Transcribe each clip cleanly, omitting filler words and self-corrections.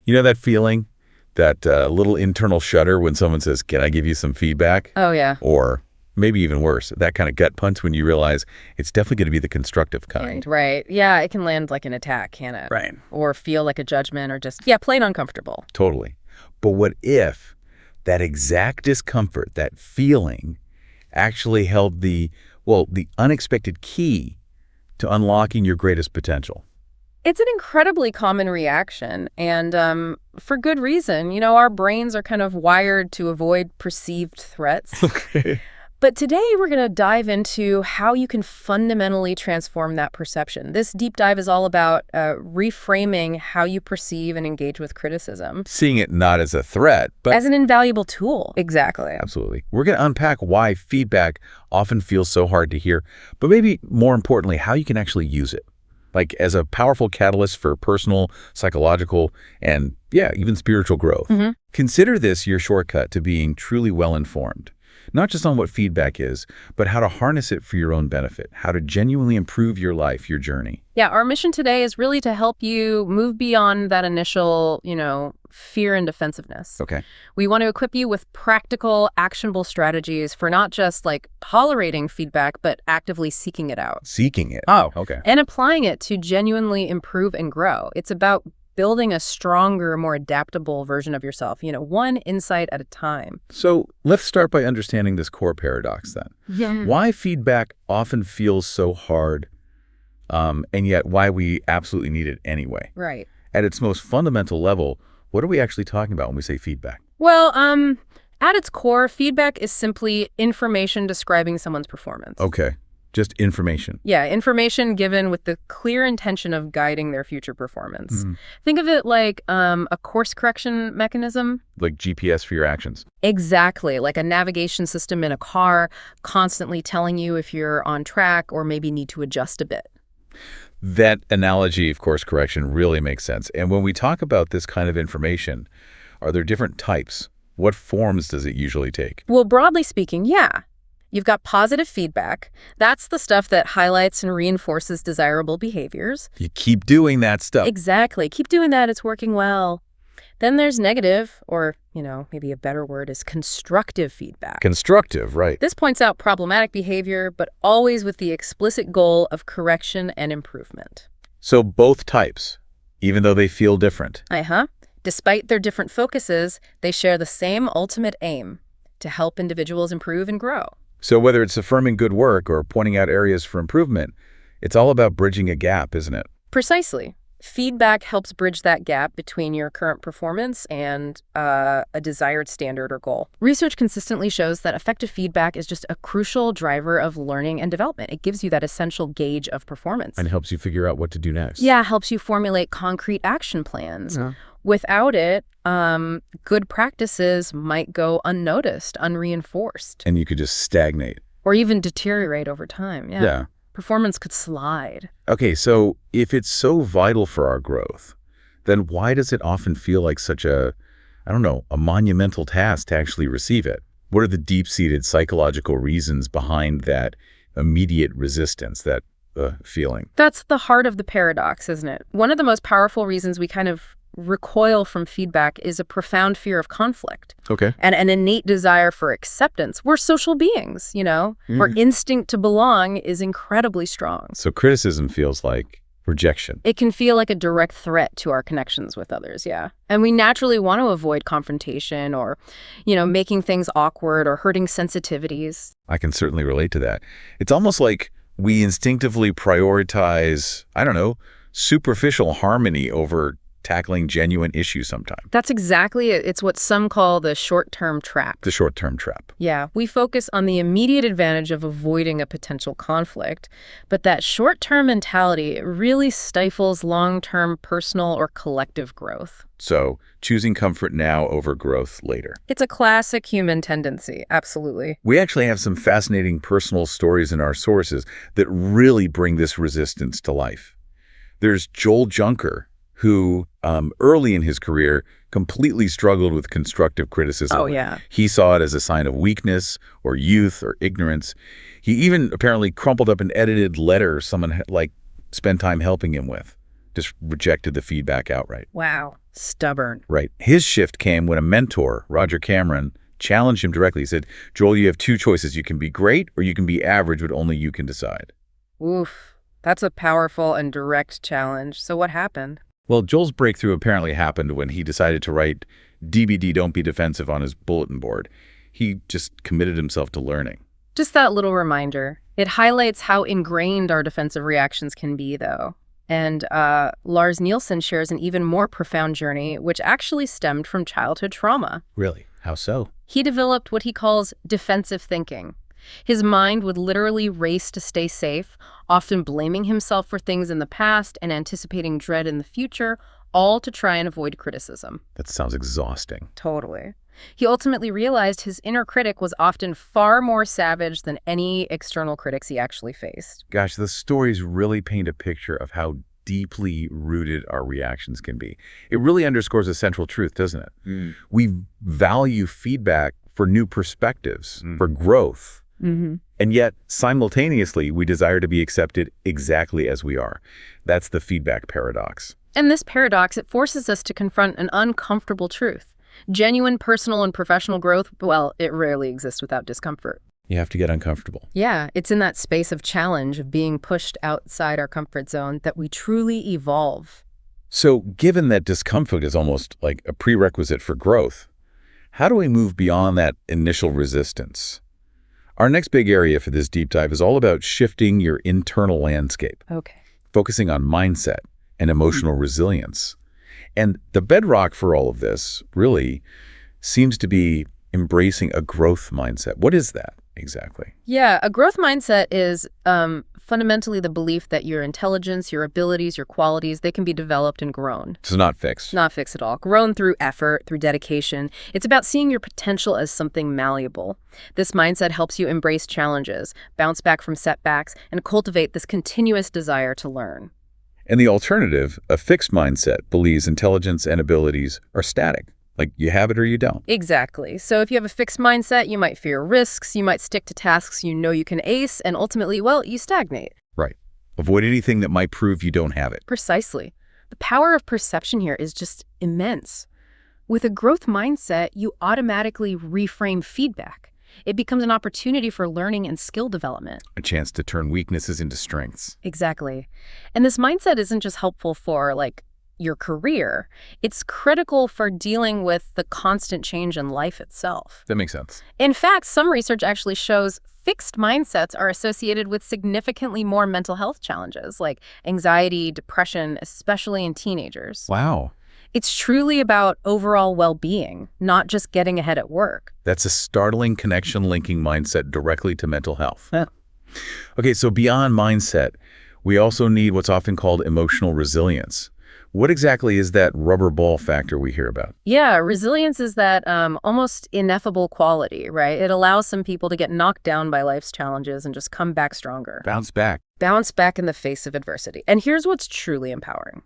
You know that feeling, that little internal shudder when someone says, "Can I give you some feedback?" Oh, yeah. Or maybe even worse, that kind of gut punch when you realize it's definitely going to be the constructive kind. Right. Yeah, it can land like an attack, can it? Right. Or feel like a judgment or just, yeah, plain uncomfortable. Totally. But what if that exact discomfort, that feeling, actually held the unexpected key to unlocking your greatest potential? It's an incredibly common reaction, and for good reason. Our brains are kind of wired to avoid perceived threats. Okay. But today we're going to dive into how you can fundamentally transform that perception. This deep dive is all about reframing how you perceive and engage with criticism. Seeing it not as a threat, but as an invaluable tool. Exactly. Absolutely. We're going to unpack why feedback often feels so hard to hear, but maybe more importantly, how you can actually use it. Like as a powerful catalyst for personal, psychological, and even spiritual growth. Mm-hmm. Consider this your shortcut to being truly well-informed. Not just on what feedback is, but how to harness it for your own benefit, how to genuinely improve your life, your journey. Yeah, our mission today is really to help you move beyond that initial, fear and defensiveness. Okay. We want to equip you with practical, actionable strategies for not just tolerating feedback, but actively seeking it out. Seeking it. Oh, okay. And applying it to genuinely improve and grow. It's about building a stronger, more adaptable version of yourself, one insight at a time. So let's start by understanding this core paradox then. Yeah. Why feedback often feels so hard, and yet why we absolutely need it anyway. Right. At its most fundamental level, what are we actually talking about when we say feedback? Well, at its core, feedback is simply information describing someone's performance. Okay. Just information. Yeah, information given with the clear intention of guiding their future performance. Mm-hmm. Think of it like a course correction mechanism. Like GPS for your actions. Exactly, like a navigation system in a car, constantly telling you if you're on track or maybe need to adjust a bit. That analogy of course correction really makes sense. And when we talk about this kind of information, are there different types? What forms does it usually take? Well, broadly speaking, yeah. You've got positive feedback. That's the stuff that highlights and reinforces desirable behaviors. You keep doing that stuff. Exactly. Keep doing that. It's working well. Then there's negative, or, maybe a better word is constructive feedback. Constructive, right. This points out problematic behavior, but always with the explicit goal of correction and improvement. So both types, even though they feel different. Despite their different focuses, they share the same ultimate aim: to help individuals improve and grow. So whether it's affirming good work or pointing out areas for improvement, it's all about bridging a gap, isn't it? Precisely. Feedback helps bridge that gap between your current performance and a desired standard or goal. Research consistently shows that effective feedback is just a crucial driver of learning and development. It gives you that essential gauge of performance. And helps you figure out what to do next. Yeah, helps you formulate concrete action plans. Yeah. Without it, good practices might go unnoticed, unreinforced. And you could just stagnate. Or even deteriorate over time, yeah. Performance could slide. Okay, so if it's so vital for our growth, then why does it often feel like such a monumental task to actually receive it? What are the deep-seated psychological reasons behind that immediate resistance, that feeling? That's the heart of the paradox, isn't it? One of the most powerful reasons we kind of recoil from feedback is a profound fear of conflict. Okay. And an innate desire for acceptance. We're social beings, Our instinct to belong is incredibly strong. So criticism feels like rejection. It can feel like a direct threat to our connections with others, yeah. And we naturally want to avoid confrontation or, making things awkward or hurting sensitivities. I can certainly relate to that. It's almost like we instinctively prioritize, superficial harmony over tackling genuine issues sometimes. That's exactly it. It's what some call the short-term trap. The short-term trap. Yeah, we focus on the immediate advantage of avoiding a potential conflict, but that short-term mentality really stifles long-term personal or collective growth. So, choosing comfort now over growth later. It's a classic human tendency, absolutely. We actually have some fascinating personal stories in our sources that really bring this resistance to life. There's Joel Junker, who early in his career completely struggled with constructive criticism. Oh, yeah. He saw it as a sign of weakness or youth or ignorance. He even apparently crumpled up an edited letter someone had spent time helping him with, just rejected the feedback outright. Wow. Stubborn. Right. His shift came when a mentor, Roger Cameron, challenged him directly. He said, Joel, you have two choices. You can be great or you can be average, but only you can decide. Oof. That's a powerful and direct challenge. So what happened? Well, Joel's breakthrough apparently happened when he decided to write DBD, Don't Be Defensive, on his bulletin board. He just committed himself to learning. Just that little reminder. It highlights how ingrained our defensive reactions can be, though. And Lars Nielsen shares an even more profound journey, which actually stemmed from childhood trauma. Really? How so? He developed what he calls defensive thinking. His mind would literally race to stay safe, often blaming himself for things in the past and anticipating dread in the future, all to try and avoid criticism. That sounds exhausting. Totally. He ultimately realized his inner critic was often far more savage than any external critics he actually faced. Gosh, the stories really paint a picture of how deeply rooted our reactions can be. It really underscores a central truth, doesn't it? We value feedback for new perspectives, for growth. And yet, simultaneously, we desire to be accepted exactly as we are. That's the feedback paradox. And this paradox, it forces us to confront an uncomfortable truth. Genuine personal and professional growth, well, it rarely exists without discomfort. You have to get uncomfortable. Yeah, it's in that space of challenge, of being pushed outside our comfort zone, that we truly evolve. So, given that discomfort is almost like a prerequisite for growth, how do we move beyond that initial resistance? Our next big area for this deep dive is all about shifting your internal landscape, Okay. focusing on mindset and emotional resilience. And the bedrock for all of this really seems to be embracing a growth mindset. What is that exactly? Yeah, a growth mindset is fundamentally the belief that your intelligence, your abilities, your qualities, they can be developed and grown. It's not fixed. Not fixed at all. Grown through effort, through dedication. It's about seeing your potential as something malleable. This mindset helps you embrace challenges, bounce back from setbacks, and cultivate this continuous desire to learn. And the alternative, a fixed mindset, believes intelligence and abilities are static. Like you have it or you don't. Exactly. So if you have a fixed mindset, you might fear risks, you might stick to tasks you know you can ace, and ultimately, well, you stagnate. Right. Avoid anything that might prove you don't have it. Precisely. The power of perception here is just immense. With a growth mindset, you automatically reframe feedback. It becomes an opportunity for learning and skill development. A chance to turn weaknesses into strengths. Exactly. And this mindset isn't just helpful for, your career. It's critical for dealing with the constant change in life itself. That makes sense. In fact, some research actually shows fixed mindsets are associated with significantly more mental health challenges, like anxiety, depression, especially in teenagers. Wow. It's truly about overall well-being, not just getting ahead at work. That's a startling connection linking mindset directly to mental health. Okay, so beyond mindset, we also need what's often called emotional resilience. What exactly is that rubber ball factor we hear about? Yeah, resilience is that almost ineffable quality, right? It allows some people to get knocked down by life's challenges and just come back stronger. Bounce back. Bounce back in the face of adversity. And here's what's truly empowering.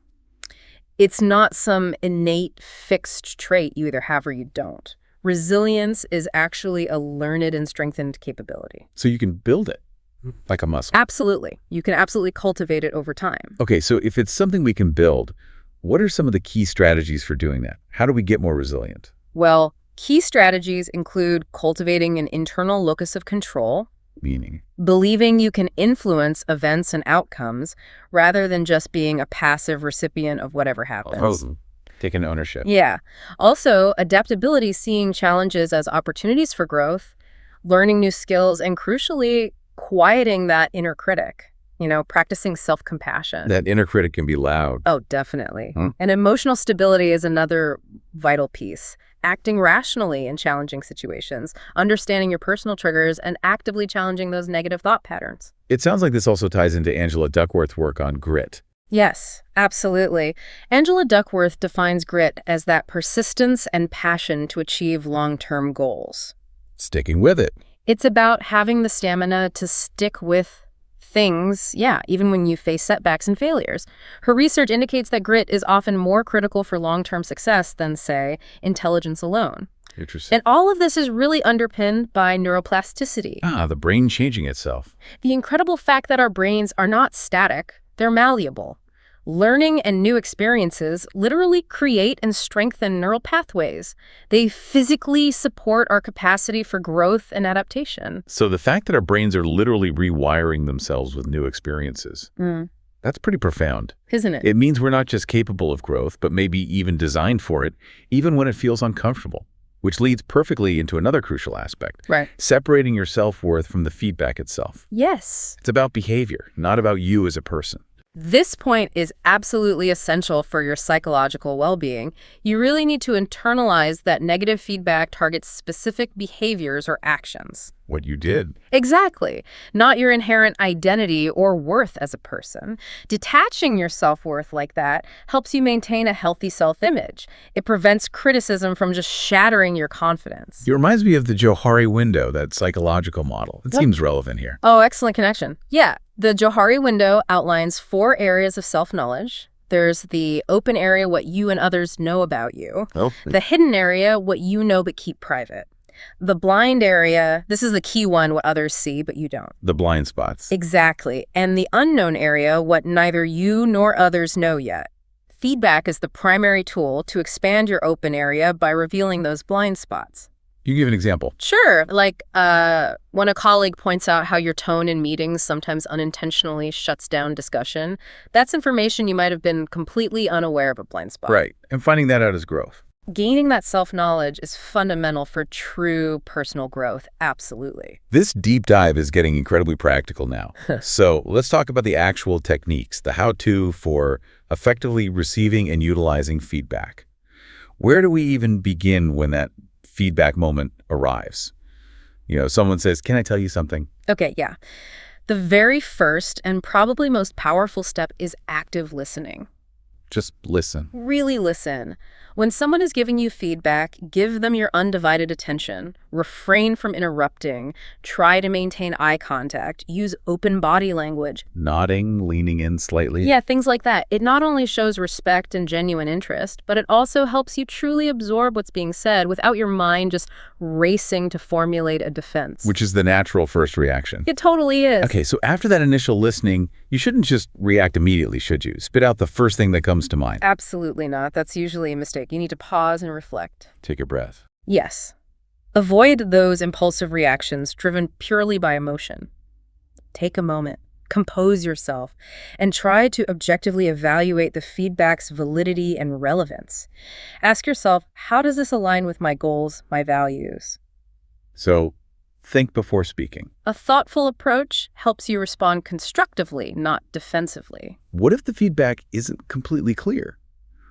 It's not some innate fixed trait you either have or you don't. Resilience is actually a learned and strengthened capability. So you can build it like a muscle. Absolutely. You can absolutely cultivate it over time. Okay, so if it's something we can build, what are some of the key strategies for doing that? How do we get more resilient? Well, key strategies include cultivating an internal locus of control, Meaning? believing you can influence events and outcomes rather than just being a passive recipient of whatever happens. Taking ownership. Yeah. Also, adaptability, seeing challenges as opportunities for growth, learning new skills, and crucially, quieting that inner critic. Practicing self-compassion. That inner critic can be loud. Oh, definitely. And emotional stability is another vital piece. Acting rationally in challenging situations, understanding your personal triggers, and actively challenging those negative thought patterns. It sounds like this also ties into Angela Duckworth's work on grit. Yes, absolutely. Angela Duckworth defines grit as that persistence and passion to achieve long-term goals. Sticking with it. It's about having the stamina to stick with things, even when you face setbacks and failures. Her research indicates that grit is often more critical for long-term success than, say, intelligence alone. Interesting. And all of this is really underpinned by neuroplasticity. The brain changing itself. The incredible fact that our brains are not static, they're malleable. Learning and new experiences literally create and strengthen neural pathways. They physically support our capacity for growth and adaptation. So the fact that our brains are literally rewiring themselves with new experiences, that's pretty profound. Isn't it? It means we're not just capable of growth, but maybe even designed for it, even when it feels uncomfortable. Which leads perfectly into another crucial aspect. Right. Separating your self-worth from the feedback itself. Yes. It's about behavior, not about you as a person. This point is absolutely essential for your psychological well-being. You really need to internalize that negative feedback targets specific behaviors or actions. What you did. Exactly. Not your inherent identity or worth as a person. Detaching your self-worth like that helps you maintain a healthy self-image. It prevents criticism from just shattering your confidence. It reminds me of the Johari window, that psychological model. It seems relevant here. Oh, excellent connection. Yeah. The Johari window outlines 4 areas of self-knowledge. There's the open area, what you and others know about you. Oh. The hidden area, what you know but keep private. The blind area, this is the key one, what others see but you don't. The blind spots. Exactly. And the unknown area, what neither you nor others know yet. Feedback is the primary tool to expand your open area by revealing those blind spots. You give an example. Sure. Like when a colleague points out how your tone in meetings sometimes unintentionally shuts down discussion, that's information you might have been completely unaware of a blind spot. Right. And finding that out is growth. Gaining that self-knowledge is fundamental for true personal growth. Absolutely. This deep dive is getting incredibly practical now. So let's talk about the actual techniques, the how-to for effectively receiving and utilizing feedback. Where do we even begin when that feedback moment arrives? You know, someone says, "Can I tell you something?" Okay, yeah. The very first and probably most powerful step is active listening. Just listen. Really listen. When someone is giving you feedback, give them your undivided attention. Refrain from interrupting. Try to maintain eye contact. Use open body language. Nodding, leaning in slightly. Yeah, things like that. It not only shows respect and genuine interest, but it also helps you truly absorb what's being said without your mind just racing to formulate a defense. Which is the natural first reaction. It totally is. Okay, so after that initial listening, you shouldn't just react immediately, should you? Spit out the first thing that comes to mind. Absolutely not. That's usually a mistake. You need to pause and reflect. Take a breath. Yes. Avoid those impulsive reactions driven purely by emotion. Take a moment, compose yourself, and try to objectively evaluate the feedback's validity and relevance. Ask yourself, how does this align with my goals, my values? So think before speaking. A thoughtful approach helps you respond constructively, not defensively. What if the feedback isn't completely clear?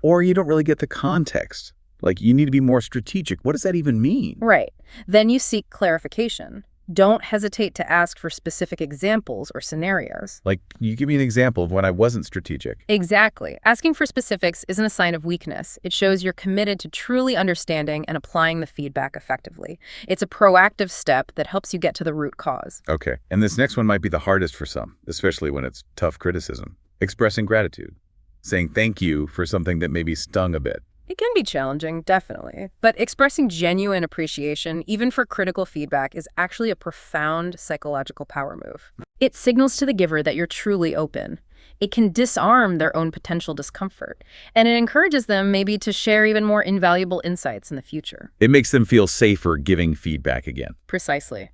Or you don't really get the context? Like, you need to be more strategic. What does that even mean? Right. Then you seek clarification. Don't hesitate to ask for specific examples or scenarios. Like, you give me an example of when I wasn't strategic. Exactly. Asking for specifics isn't a sign of weakness. It shows you're committed to truly understanding and applying the feedback effectively. It's a proactive step that helps you get to the root cause. Okay. And this next one might be the hardest for some, especially when it's tough criticism. Expressing gratitude. Saying thank you for something that maybe stung a bit. It can be challenging, definitely. But expressing genuine appreciation, even for critical feedback, is actually a profound psychological power move. It signals to the giver that you're truly open. It can disarm their own potential discomfort, and it encourages them maybe to share even more invaluable insights in the future. It makes them feel safer giving feedback again. Precisely.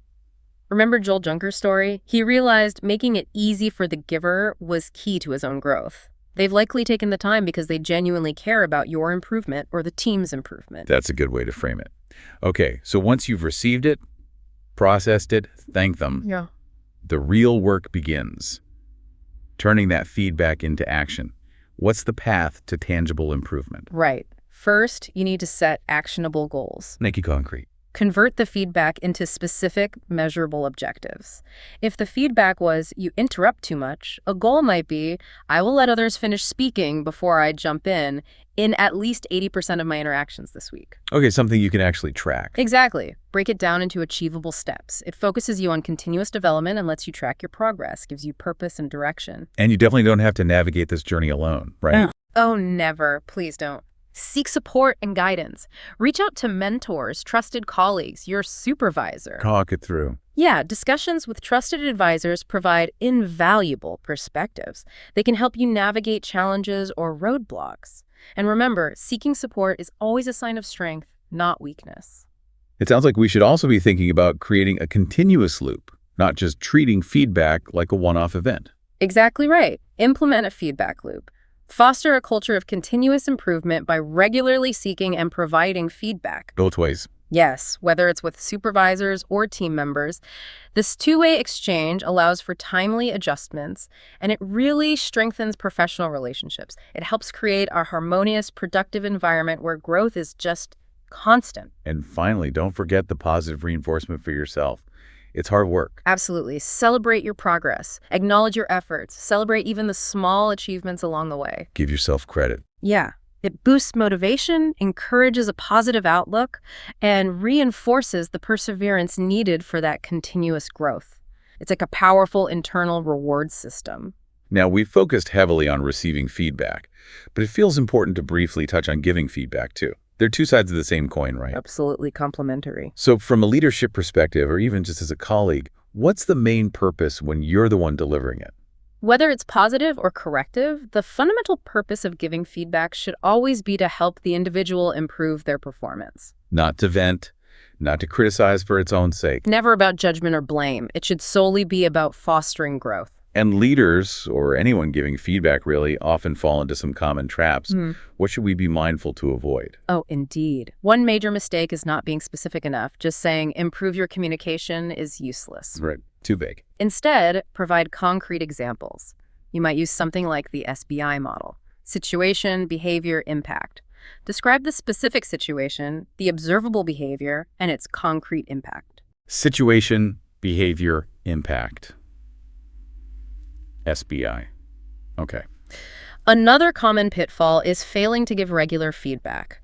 Remember Joel Junker's story? He realized making it easy for the giver was key to his own growth. They've likely taken the time because they genuinely care about your improvement or the team's improvement. That's a good way to frame it. Okay, so once you've received it, processed it, thank them. Yeah. The real work begins. Turning that feedback into action. What's the path to tangible improvement? Right. First, you need to set actionable goals. Make it concrete. Convert the feedback into specific, measurable objectives. If the feedback was, you interrupt too much, a goal might be, I will let others finish speaking before I jump in at least 80% of my interactions this week. Okay, something you can actually track. Exactly. Break it down into achievable steps. It focuses you on continuous development and lets you track your progress, gives you purpose and direction. And you definitely don't have to navigate this journey alone, right? Oh, never. Please don't. Seek support and guidance. Reach out to mentors, trusted colleagues, your supervisor. Talk it through. Yeah, discussions with trusted advisors provide invaluable perspectives. They can help you navigate challenges or roadblocks. And remember, seeking support is always a sign of strength, not weakness. It sounds like we should also be thinking about creating a continuous loop, not just treating feedback like a one-off event. Exactly right. Implement a feedback loop. Foster a culture of continuous improvement by regularly seeking and providing feedback. Both ways. Yes, whether it's with supervisors or team members, this two-way exchange allows for timely adjustments, and it really strengthens professional relationships. It helps create a harmonious, productive environment where growth is just constant. And finally, don't forget the positive reinforcement for yourself. It's hard work. Absolutely. Celebrate your progress. Acknowledge your efforts. Celebrate even the small achievements along the way. Give yourself credit. Yeah. It boosts motivation, encourages a positive outlook, and reinforces the perseverance needed for that continuous growth. It's like a powerful internal reward system. Now, we've focused heavily on receiving feedback, but it feels important to briefly touch on giving feedback too. They're two sides of the same coin, right? Absolutely complementary. So from a leadership perspective, or even just as a colleague, what's the main purpose when you're the one delivering it? Whether it's positive or corrective, the fundamental purpose of giving feedback should always be to help the individual improve their performance. Not to vent, not to criticize for its own sake. Never about judgment or blame. It should solely be about fostering growth. And leaders, or anyone giving feedback really, often fall into some common traps. What should we be mindful to avoid? Oh, indeed. One major mistake is not being specific enough. Just saying, improve your communication is useless. Right. Too vague. Instead, provide concrete examples. You might use something like the SBI model. Situation, behavior, impact. Describe the specific situation, the observable behavior, and its concrete impact. Situation, behavior, impact. SBI. Okay. Another common pitfall is failing to give regular feedback.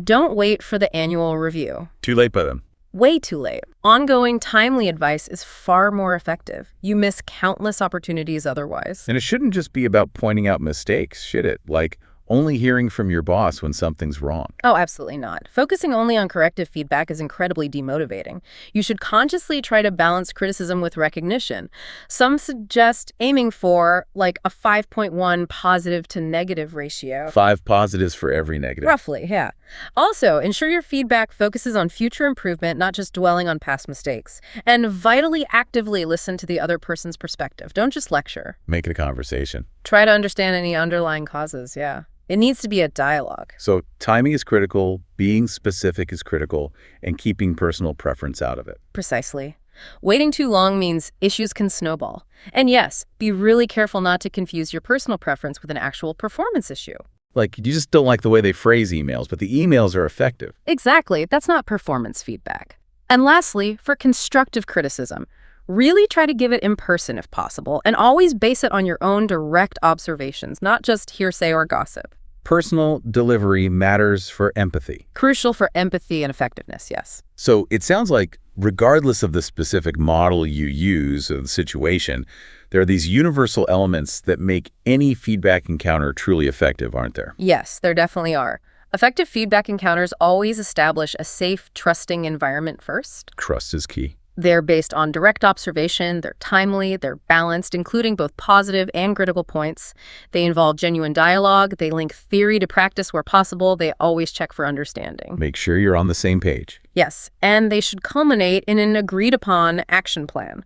Don't wait for the annual review. Too late by then. Way too late. Ongoing, timely advice is far more effective. You miss countless opportunities otherwise. And it shouldn't just be about pointing out mistakes, should it? Like only hearing from your boss when something's wrong. Oh, absolutely not. Focusing only on corrective feedback is incredibly demotivating. You should consciously try to balance criticism with recognition. Some suggest aiming for like a 5.1 positive to negative ratio. 5 positives for every negative. Roughly, yeah. Also, ensure your feedback focuses on future improvement, not just dwelling on past mistakes. And vitally actively listen to the other person's perspective. Don't just lecture. Make it a conversation. Try to understand any underlying causes, yeah. It needs to be a dialogue. So timing is critical, being specific is critical, and keeping personal preference out of it. Precisely. Waiting too long means issues can snowball. And yes, be really careful not to confuse your personal preference with an actual performance issue. Like, you just don't like the way they phrase emails, but the emails are effective. Exactly. That's not performance feedback. And lastly, for constructive criticism, really try to give it in person if possible, and always base it on your own direct observations, not just hearsay or gossip. Personal delivery matters for empathy. Crucial for empathy and effectiveness, yes. So it sounds like regardless of the specific model you use or the situation, there are these universal elements that make any feedback encounter truly effective, aren't there? Yes, there definitely are. Effective feedback encounters always establish a safe, trusting environment first. Trust is key. They're based on direct observation, they're timely, they're balanced, including both positive and critical points. They involve genuine dialogue, they link theory to practice where possible, they always check for understanding. Make sure you're on the same page. Yes, and they should culminate in an agreed-upon action plan.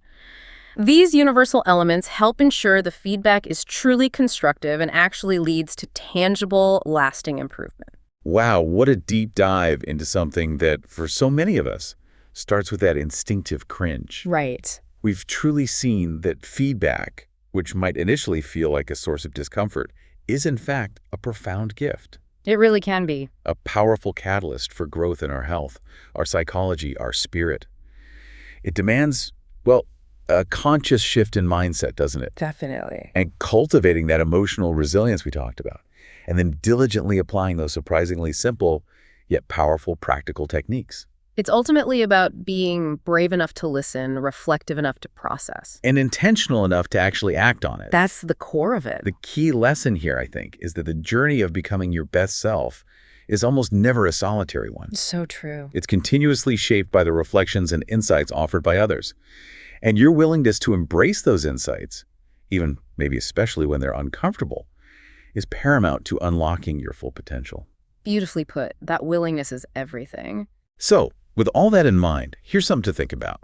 These universal elements help ensure the feedback is truly constructive and actually leads to tangible, lasting improvement. Wow, what a deep dive into something that, for so many of us, starts with that instinctive cringe. Right. We've truly seen that feedback, which might initially feel like a source of discomfort, is in fact a profound gift. It really can be. A powerful catalyst for growth in our health, our psychology, our spirit. It demands, well, a conscious shift in mindset, doesn't it? Definitely. And cultivating that emotional resilience we talked about, and then diligently applying those surprisingly simple yet powerful practical techniques. It's ultimately about being brave enough to listen, reflective enough to process. And intentional enough to actually act on it. That's the core of it. The key lesson here, I think, is that the journey of becoming your best self is almost never a solitary one. So true. It's continuously shaped by the reflections and insights offered by others. And your willingness to embrace those insights, even maybe especially when they're uncomfortable, is paramount to unlocking your full potential. Beautifully put. That willingness is everything. So, with all that in mind, here's something to think about.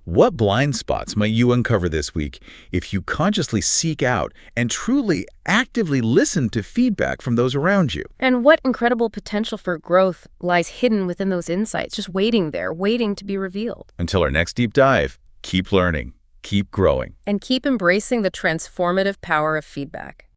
What blind spots might you uncover this week if you consciously seek out and truly actively listen to feedback from those around you? And what incredible potential for growth lies hidden within those insights, just waiting there, waiting to be revealed. Until our next deep dive, keep learning, keep growing. And keep embracing the transformative power of feedback.